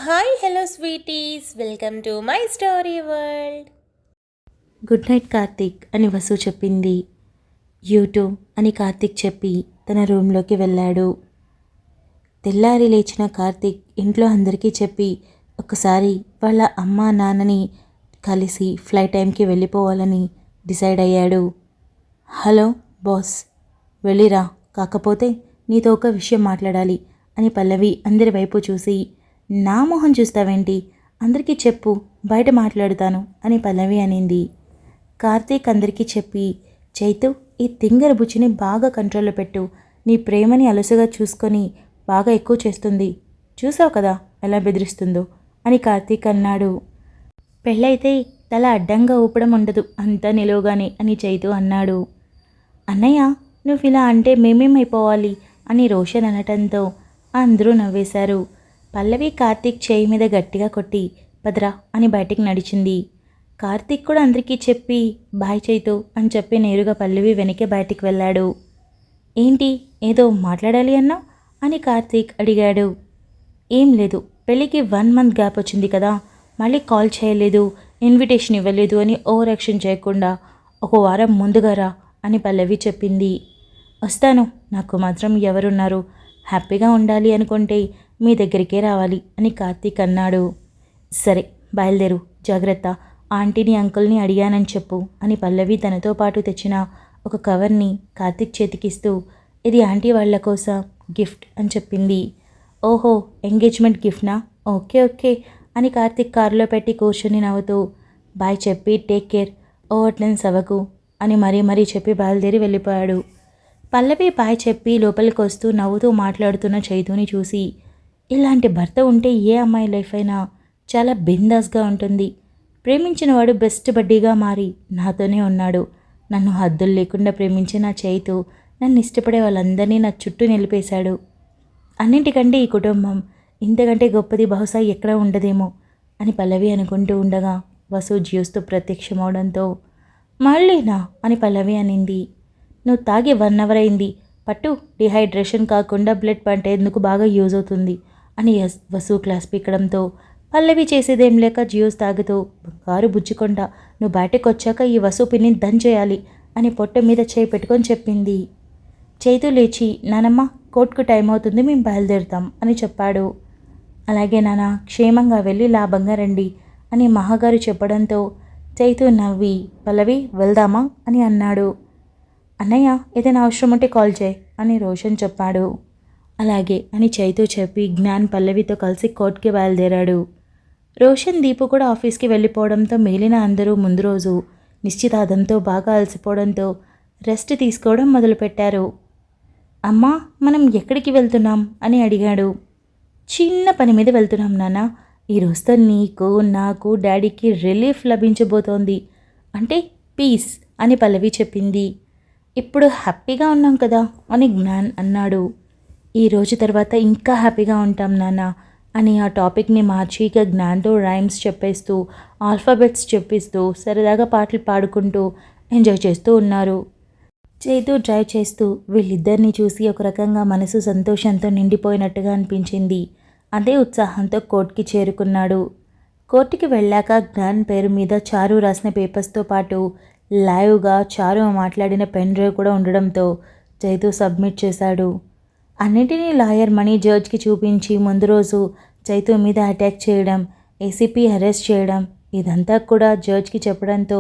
Hi hello sweeties, welcome to my story world. Good night Karthik అని వసు చెప్పింది. యూటూ అని కార్తీక్ చెప్పి తన రూమ్లోకి వెళ్ళాడు. తెల్లారి లేచిన కార్తీక్ ఇంట్లో అందరికీ చెప్పి ఒకసారి వాళ్ళ అమ్మా నాన్నని కలిసి ఫ్లైట్ టైంకి వెళ్ళిపోవాలని డిసైడ్ అయ్యాడు. హలో బాస్, వెళ్ళిరా, కాకపోతే నీతో ఒక విషయం మాట్లాడాలి అని పల్లవి అందరి వైపు చూసి, నా మొహం చూస్తావేంటి, అందరికీ చెప్పు, బయట మాట్లాడుతాను అని పల్లవి అనింది. కార్తీక్ అందరికీ చెప్పి, చైతు, ఈ తింగర బుచ్చిని బాగా కంట్రోల్లో పెట్టు, నీ ప్రేమని అలసుగా చూసుకొని బాగా ఎక్కువ చేస్తుంది, చూసావు కదా ఎలా బెదిరిస్తుందో అని కార్తీక్ అన్నాడు. పెళ్ళైతే తల అడ్డంగా ఊపడం ఉండదు, అంతా నిలువుగానే అని చైతు అన్నాడు. అన్నయ్య, నువ్వు ఇలా అంటే మేమేమైపోవాలి అని రోషన్ అనటంతో అందరూ నవ్వేశారు. పల్లవి కార్తీక్ చేయి మీద గట్టిగా కొట్టి పదరా అని బయటికి నడిచింది. కార్తీక్ కూడా అందరికీ చెప్పి బాయ్ చైతు అని చెప్పి నేరుగా పల్లవి వెనకే బయటికి వెళ్ళాడు. ఏంటి, ఏదో మాట్లాడాలి అన్నావు అని కార్తీక్ అడిగాడు. ఏం లేదు, పెళ్ళికి 1 మంత్ గ్యాప్ వచ్చింది కదా, మళ్ళీ కాల్ చేయలేదు, ఇన్విటేషన్ ఇవ్వలేదు అని ఓవర్ యాక్షన్ చేయకుండా ఒక వారం ముందుగా రా అని పల్లవి చెప్పింది. వస్తాను, నాకు మాత్రం ఎవరున్నారు, హ్యాపీగా ఉండాలి అనుకుంటే మీ దగ్గరికే రావాలి అని కార్తీక్ అన్నాడు. సరే బయలుదేరు, జాగ్రత్త, ఆంటీని అంకుల్ని అడిగానని చెప్పు అని పల్లవి తనతో పాటు తెచ్చిన ఒక కవర్ని కార్తీక్ చేతికిస్తూ, ఇది ఆంటీ వాళ్ళ కోసం గిఫ్ట్ అని చెప్పింది. ఓహో, ఎంగేజ్మెంట్ గిఫ్ట్నా, ఓకే ఓకే అని కార్తీక్ కారులో పెట్టి కూర్చొని నవ్వుతూ బాయ్ చెప్పి టేక్ కేర్, ఓవర్ టెన్స్ అవ్వకు అని మరీ చెప్పి బయలుదేరి వెళ్ళిపోయాడు. పల్లవి బాయ్ చెప్పి లోపలికి వస్తూ నవ్వుతూ మాట్లాడుతున్న చైతుని చూసి, ఇలాంటి భర్త ఉంటే ఏ అమ్మాయి లైఫ్ అయినా చాలా బిందాస్గా ఉంటుంది. ప్రేమించినవాడు బెస్ట్ బడ్డీగా మారి నాతోనే ఉన్నాడు. నన్ను హద్దులు లేకుండా ప్రేమించిన చైతు నన్ను ఇష్టపడే వాళ్ళందరినీ నా చుట్టూ నిలిపేశాడు. అన్నింటికంటే ఈ కుటుంబం ఇంతకంటే గొప్పది బహుశా ఎక్కడ ఉండదేమో అని పల్లవి అనుకుంటూ ఉండగా వసు జ్యూస్తో ప్రత్యక్షమవడంతో మళ్ళీనా అని పల్లవి అనింది. నువ్వు తాగి 1 అవర్ అయింది, పట్టు, డిహైడ్రేషన్ కాకుండా బ్లడ్ పంటేందుకు బాగా యూజ్ అవుతుంది అని వసు క్లాస్ పీకడంతో పల్లవి చేసేదేం లేక జ్యూస్ తాగుతూ కారు బుజ్జుకొండా, నువ్వు బయటకు వచ్చాక ఈ వసు పిన్ని దంచేయాలి అని పొట్ట మీద చేయి పెట్టుకొని చెప్పింది. చైతు లేచి, నానమ్మ కోర్టుకు టైం అవుతుంది, మేము బయలుదేరుతాం అని చెప్పాడు. అలాగే నాన్న, క్షేమంగా వెళ్ళి లాభంగా రండి అని మహాగారు చెప్పడంతో చైతు నవ్వి, పల్లవి వెళ్దామా అని అన్నాడు. అన్నయ్య, ఏదైనా అవసరం ఉంటే కాల్ చేయి అని రోషన్ చెప్పాడు. అలాగే అని చైతు చెప్పి జ్ఞాన్ పల్లవితో కలిసి కోర్టుకి బయలుదేరాడు. రోషన్ దీపు కూడా ఆఫీస్కి వెళ్ళిపోవడంతో మిగిలిన అందరూ ముందు రోజు నిశ్చితార్థంతో బాగా అలసిపోవడంతో రెస్ట్ తీసుకోవడం మొదలుపెట్టారు. అమ్మా, మనం ఎక్కడికి వెళ్తున్నాం అని అడిగాడు. చిన్న పని మీద వెళ్తున్నాం నాన్న, ఈ రోజుతో నీకు నాకు డాడీకి రిలీఫ్ లభించబోతోంది, అంటే పీస్ అని పల్లవి చెప్పింది. ఇప్పుడు హ్యాపీగా ఉన్నాం కదా అని జ్ఞాన్ అన్నాడు. ఈ రోజు తర్వాత ఇంకా హ్యాపీగా ఉంటాం నాన్న అని ఆ టాపిక్ని మార్చి ఇక జ్ఞాన్తో రైమ్స్ చెప్పేస్తూ ఆల్ఫాబెట్స్ చెప్పిస్తూ సరదాగా పాటలు పాడుకుంటూ ఎంజాయ్ చేస్తూ ఉన్నారు. చైతు డ్రైవ్ చేస్తూ వీళ్ళిద్దరినీ చూసి ఒక రకంగా మనసు సంతోషంతో నిండిపోయినట్టుగా అనిపించింది. అదే ఉత్సాహంతో కోర్టుకి చేరుకున్నాడు. కోర్టుకి వెళ్ళాక జ్ఞాన్ పేరు మీద చారు రాసిన పేపర్స్తో పాటు లైవ్గా చారు మాట్లాడిన పెన్ డ్రైవ్ కూడా ఉండడంతో చైతు సబ్మిట్ చేశాడు. అన్నింటినీ లాయర్ మణి జడ్జ్కి చూపించి ముందు రోజు చైతు మీద అటాక్ చేయడం, ఏసీపీ అరెస్ట్ చేయడం ఇదంతా కూడా జడ్జ్కి చెప్పడంతో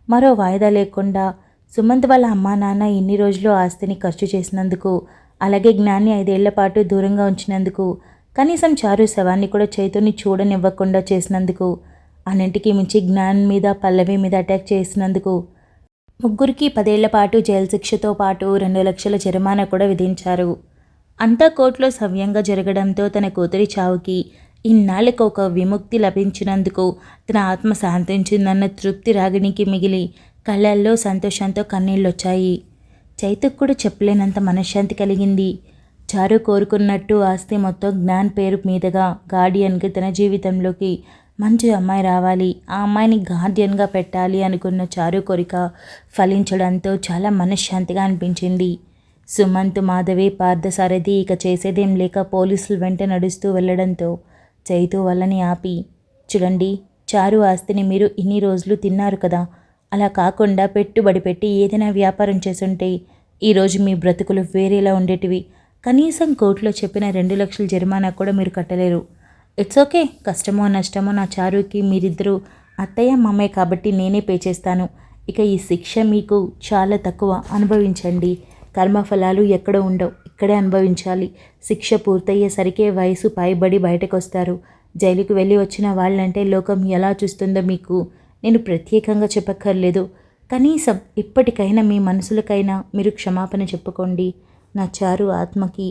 మరో వాయిదా లేకుండా సుమంత్ వాళ్ళ అమ్మా నాన్న ఇన్ని రోజులు ఆస్తిని ఖర్చు చేసినందుకు, అలాగే జ్ఞాన్ని 5 ఏళ్ల పాటు దూరంగా ఉంచినందుకు, కనీసం చారు శవాన్ని కూడా చైతుని చూడనివ్వకుండా చేసినందుకు, అన్నింటికీ మించి జ్ఞాన్ మీద పల్లవి మీద అటాక్ చేసినందుకు ముగ్గురికి 10 ఏళ్ల పాటు జైలు శిక్షతో పాటు 2 లక్షల జరిమానా కూడా విధించారు. అంతా కోర్టులో సవ్యంగా జరగడంతో తన కూతురి చావుకి ఇన్నాళ్ళకు ఒక విముక్తి లభించినందుకు తన ఆత్మ శాంతించిందన్న తృప్తి రాగిణికి మిగిలి కళ్ళల్లో సంతోషంతో కన్నీళ్ళొచ్చాయి. చైతుకు కూడా చెప్పలేనంత మనశ్శాంతి కలిగింది. చారు కోరుకున్నట్టు ఆస్తి మొత్తం జ్ఞాన్ పేరు మీదుగా గార్డియన్కి తన జీవితంలోకి మంచి అమ్మాయి రావాలి, ఆ అమ్మాయిని గార్డియన్గా పెట్టాలి అనుకున్న చారు కోరిక ఫలించడంతో చాలా మనశ్శాంతిగా అనిపించింది. సుమంత్, మాధవి, పార్థసారథి ఇక చేసేదేం లేక పోలీసులు వెంట నడుస్తూ వెళ్లడంతో చైతు వాళ్ళని ఆపి, చూడండి, చారు ఆస్తిని మీరు ఇన్ని రోజులు తిన్నారు కదా, అలా కాకుండా పెట్టుబడి పెట్టి ఏదైనా వ్యాపారం చేసుంటే ఈరోజు మీ బ్రతుకులు వేరేలా ఉండేటివి. కనీసం కోర్టులో చెప్పిన 2 లక్షల జరిమానా కూడా మీరు కట్టలేరు. ఇట్స్ ఓకే, కష్టమో నష్టమో నా చారుకి మీరిద్దరూ అత్తయ్య మామయ్య కాబట్టి నేనే పే చేస్తాను. ఇక ఈ శిక్ష మీకు చాలా తక్కువ, అనుభవించండి. కర్మఫలాలు ఎక్కడ ఉండవు, ఇక్కడే అనుభవించాలి. శిక్ష పూర్తయ్యేసరికే వయసు పైబడి బయటకు వస్తారు. జైలుకు వెళ్ళి వచ్చిన వాళ్ళంటే లోకం ఎలా చూస్తుందో మీకు నేను ప్రత్యేకంగా చెప్పక్కర్లేదు. కనీసం ఇప్పటికైనా మీ మనసులకైనా మీరు క్షమాపణ చెప్పుకోండి. నా చారు ఆత్మకి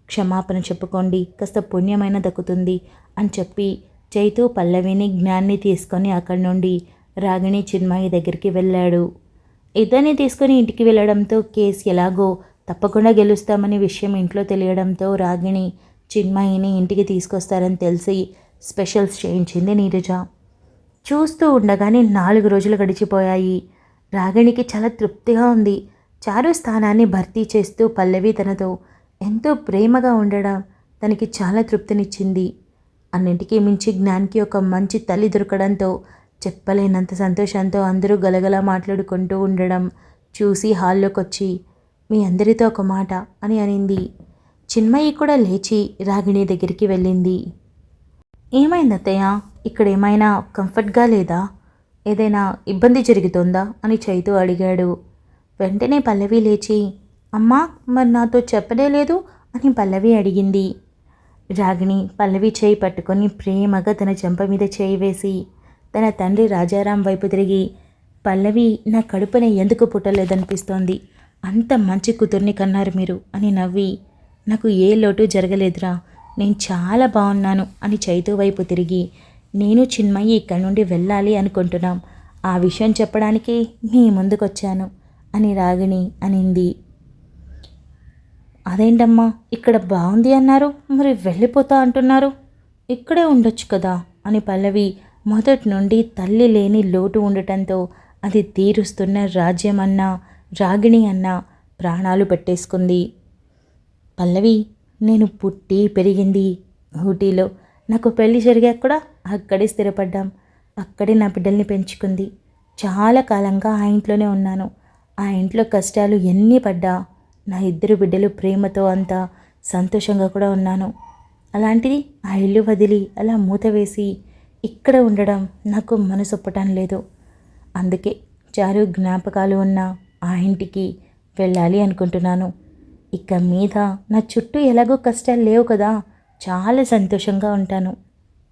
క్షమాపణ చెప్పుకోండి, కాస్త పుణ్యమైన దక్కుతుంది అని చెప్పి చైతు పల్లవిని జ్ఞాన్ని తీసుకొని అక్కడి నుండి రాగిణి చిన్మయి దగ్గరికి వెళ్ళాడు. ఇద్దరిని తీసుకొని ఇంటికి వెళ్ళడంతో కేసు ఎలాగో తప్పకుండా గెలుస్తామనే విషయం ఇంట్లో తెలియడంతో రాగిణి చిన్మయిని ఇంటికి తీసుకొస్తారని తెలిసి స్పెషల్స్ చేయించింది నీరజ. చూస్తూ ఉండగానే 4 రోజులు గడిచిపోయాయి. రాగిణికి చాలా తృప్తిగా ఉంది. చారు స్థానాన్ని భర్తీ చేస్తూ పల్లవి తనతో ఎంతో ప్రేమగా ఉండడం తనకి చాలా తృప్తినిచ్చింది. అన్నింటికీ మించి జ్ఞాన్కి ఒక మంచి తల్లి దొరకడంతో చెప్పలేనంత సంతోషంతో అందరూ గలగలా మాట్లాడుకుంటూ ఉండడం చూసి హాల్లోకి వచ్చి, మీ అందరితో ఒక మాట అని అనింది. చిన్మయి కూడా లేచి రాగిణి దగ్గరికి వెళ్ళింది. ఏమైంది అత్తయ్య, ఇక్కడ ఏమైనా కంఫర్ట్గా లేదా, ఏదైనా ఇబ్బంది జరుగుతుందా అని చైతు అడిగాడు. వెంటనే పల్లవి లేచి, అమ్మా మరి నాతో చెప్పనే లేదు అని పల్లవి అడిగింది. రాగిణి పల్లవి చేయి పట్టుకొని ప్రేమగా తన చెంప మీద చేయి వేసి తన తండ్రి రాజారాం వైపు తిరిగి, పల్లవి నా కడుపున ఎందుకు పుట్టలేదనిపిస్తోంది, అంత మంచి కూతుర్ని కన్నారు మీరు అని నవ్వి, నాకు ఏ లోటు జరగలేదురా, నేను చాలా బాగున్నాను అని చైతు వైపు తిరిగి, నేను చిన్మయి ఇక్కడి నుండి వెళ్ళాలి అనుకుంటున్నాం, ఆ విషయం చెప్పడానికి మీ ముందుకొచ్చాను అని రాగిణి అనింది. అదేంటమ్మా ఇక్కడ బాగుంది అన్నారు, మరి వెళ్ళిపోతా అంటున్నారు, ఇక్కడే ఉండొచ్చు కదా అని పల్లవి మొదటి నుండి తల్లి లేని లోటు ఉండటంతో అది తీరుస్తున్న రాజ్యం అన్నా రాగిణి అన్నా ప్రాణాలు పెట్టేసుకుంది. పల్లవి, నేను పుట్టి పెరిగింది ఊటీలో, నాకు పెళ్లి జరిగాక కూడా అక్కడే స్థిరపడ్డాం, అక్కడే నా బిడ్డల్ని పెంచుకుంది. చాలా కాలంగా ఆ ఇంట్లోనే ఉన్నాను. ఆ ఇంట్లో కష్టాలు ఎన్ని పడ్డా నా 2 బిడ్డలు ప్రేమతో అంతా సంతోషంగా కూడా ఉన్నాను. అలాంటిది ఆ ఇల్లు వదిలి అలా మూత వేసి ఇక్కడ ఉండడం నాకు మనసొప్పటం లేదు. అందుకే చారు జ్ఞాపకాలు ఉన్న ఆ ఇంటికి వెళ్ళాలి అనుకుంటున్నాను. ఇక మీద నా చుట్టూ ఎలాగో కష్టాలు లేవు కదా, చాలా సంతోషంగా ఉంటాను.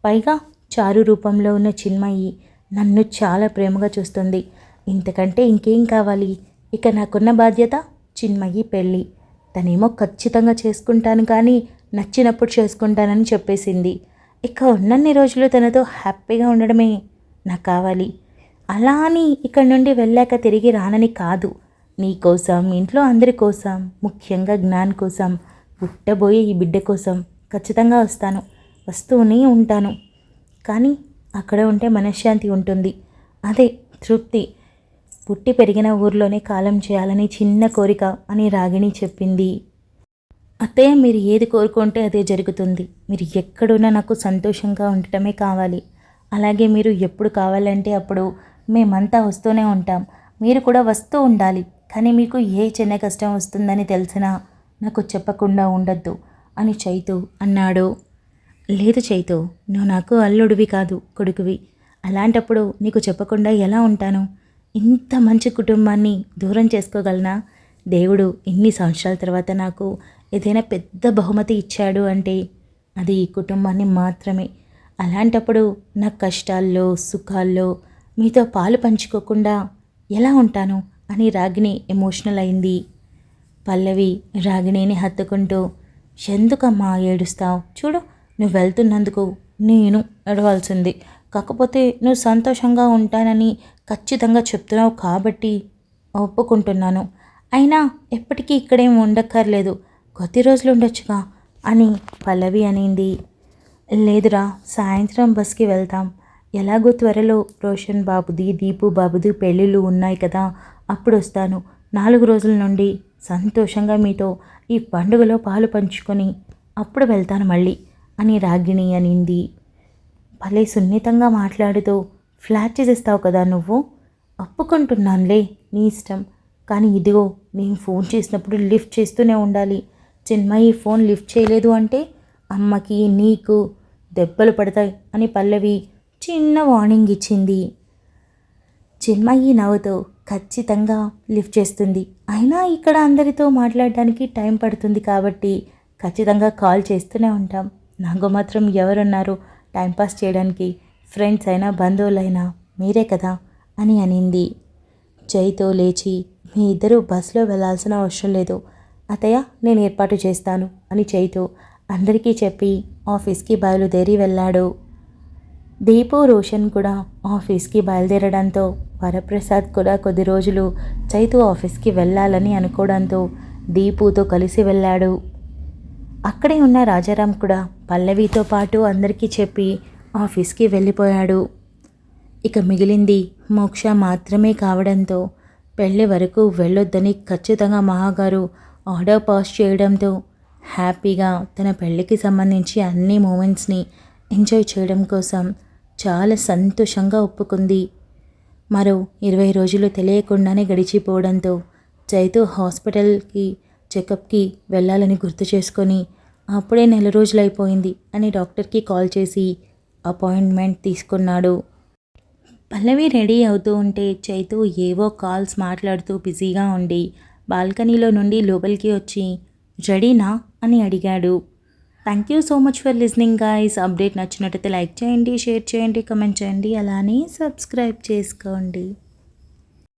పైగా చారు రూపంలో ఉన్న చిన్మయి నన్ను చాలా ప్రేమగా చూస్తుంది. ఇంతకంటే ఇంకేం కావాలి? ఇక నాకున్న బాధ్యత చిన్మయి పెళ్ళి. తనేమో ఖచ్చితంగా చేసుకుంటాను కానీ నచ్చినప్పుడు చేసుకుంటానని చెప్పేసింది. ఇక ఉన్నన్ని రోజులు తనతో హ్యాపీగా ఉండడమే నాకు కావాలి. అలా అని ఇక్కడి నుండి వెళ్ళాక తిరిగి రానని కాదు, నీ కోసం, ఇంట్లో అందరి కోసం, ముఖ్యంగా జ్ఞాన్ కోసం, పుట్టబోయే ఈ బిడ్డ కోసం ఖచ్చితంగా వస్తాను, వస్తూనే ఉంటాను. కానీ అక్కడ ఉంటే మనశ్శాంతి ఉంటుంది, అదే తృప్తి. పుట్టి పెరిగిన ఊర్లోనే కాలం చేయాలని చిన్న కోరిక అని రాగిణి చెప్పింది. అత్తయ్య, మీరు ఏది కోరుకుంటే అదే జరుగుతుంది. మీరు ఎక్కడున్నా నాకు సంతోషంగా ఉండటమే కావాలి. అలాగే మీరు ఎప్పుడు కావాలంటే అప్పుడు మేమంతా వస్తూనే ఉంటాం. మీరు కూడా వస్తూ ఉండాలి. కానీ మీకు ఏ చిన్న కష్టం వస్తుందని తెలిసినా నాకు చెప్పకుండా ఉండద్దు అని చైతు అన్నాడు. లేదు చైతు, నువ్వు నాకు అల్లుడివి కాదు, కొడుకువి. అలాంటప్పుడు నీకు చెప్పకుండా ఎలా ఉంటాను? ఇంత మంచి కుటుంబాన్ని దూరం చేసుకోగలనా? దేవుడు ఇన్ని సంవత్సరాల తర్వాత నాకు ఏదైనా పెద్ద బహుమతి ఇచ్చాడు అంటే అది ఈ కుటుంబాన్ని మాత్రమే. అలాంటప్పుడు నా కష్టాల్లో సుఖాల్లో మీతో పాలు పంచుకోకుండా ఎలా ఉంటాను అని రాగిణి ఎమోషనల్ అయింది. పల్లవి రాగిణిని హత్తుకుంటూ, ఎందుకమ్మా ఏడుస్తావు? చూడు, నువ్వు వెళ్తున్నందుకు నేను ఏడవాల్సింది. కాకపోతే నువ్వు సంతోషంగా ఉంటానని ఖచ్చితంగా చెప్తున్నావు కాబట్టి ఒప్పుకుంటున్నాను. అయినా ఎప్పటికీ ఇక్కడేం ఉండక్కర్లేదు, కొద్ది రోజులు ఉండొచ్చుగా అని పల్లవి అనింది. లేదురా, సాయంత్రం బస్కి వెళ్తాం. ఎలాగో త్వరలో రోషన్ బాబుది, దీపు బాబుది పెళ్ళిళ్ళు ఉన్నాయి కదా, అప్పుడు వస్తాను. 4 రోజుల నుండి సంతోషంగా మీతో ఈ పండుగలో పాలు పంచుకొని అప్పుడు వెళ్తాను మళ్ళీ అని రాగిణి అనింది. భలే సున్నితంగా మాట్లాడుతూ ఫ్లాట్ చేసేస్తావు కదా నువ్వు. ఒప్పుకుంటున్నానులే, నీ ఇష్టం. కానీ ఇదిగో, నేను ఫోన్ చేసినప్పుడు లిఫ్ట్ చేస్తూనే ఉండాలి. చిన్మయి ఫోన్ లిఫ్ట్ చేయలేదు అంటే అమ్మకి నీకు దెబ్బలు పడతాయి అని పల్లవి చిన్న వార్నింగ్ ఇచ్చింది. చిన్మయి నవ్వుతూ ఖచ్చితంగా లిఫ్ట్ చేస్తుంది. అయినా ఇక్కడ అందరితో మాట్లాడడానికి టైం పడుతుంది కాబట్టి ఖచ్చితంగా కాల్ చేస్తూనే ఉంటాం. నాకు మాత్రం ఎవరున్నారు టైంపాస్ చేయడానికి? ఫ్రెండ్స్ అయినా బంధువులైనా మీరే కదా అని అనింది. జైతో లేచి, మీ ఇద్దరు బస్సులో వెళ్ళాల్సిన అవసరం లేదు అత్తయ్య, నేను ఏర్పాటు చేస్తాను అని జైతో అందరికీ చెప్పి ఆఫీస్కి బయలుదేరి వెళ్ళాడు. దీపు రోషన్ కూడా ఆఫీస్కి బయలుదేరడంతో వరప్రసాద్ కూడా కొద్ది రోజులు చైతు ఆఫీస్కి వెళ్ళాలని అనుకోవడంతో దీపుతో కలిసి వెళ్ళాడు. అక్కడే ఉన్న రాజారాం కూడా పల్లవితో పాటు అందరికీ చెప్పి ఆఫీస్కి వెళ్ళిపోయాడు. ఇక మిగిలింది మోక్ష మాత్రమే కావడంతో పెళ్ళి వరకు వెళ్ళొద్దని ఖచ్చితంగా మహాగారు ఆర్డర్ పాస్ చేయడంతో హ్యాపీగా తన పెళ్ళికి సంబంధించి అన్ని మూమెంట్స్ని ఎంజాయ్ చేయడం కోసం చాలా సంతోషంగా ఒప్పుకుంది. మరో 20 రోజులు తెలియకుండానే గడిచిపోవడంతో చైతు హాస్పిటల్కి చెకప్కి వెళ్ళాలని గుర్తు చేసుకొని అప్పుడే 4 రోజులైపోయింది అని డాక్టర్కి కాల్ చేసి అపాయింట్మెంట్ తీసుకున్నాడు. పల్లవి రెడీ అవుతూ ఉంటే చైతు ఏవో కాల్స్ మాట్లాడుతూ బిజీగా ఉండి బాల్కనీలో నుండి లోపలికి వచ్చి రెడీనా అని అడిగాడు. Thank you so much for listening guys. Update నచ్చినట్టయితే లైక్ చేయండి, షేర్ చేయండి, కమెంట్ చేయండి, అలానే సబ్స్క్రైబ్ చేసుకోండి.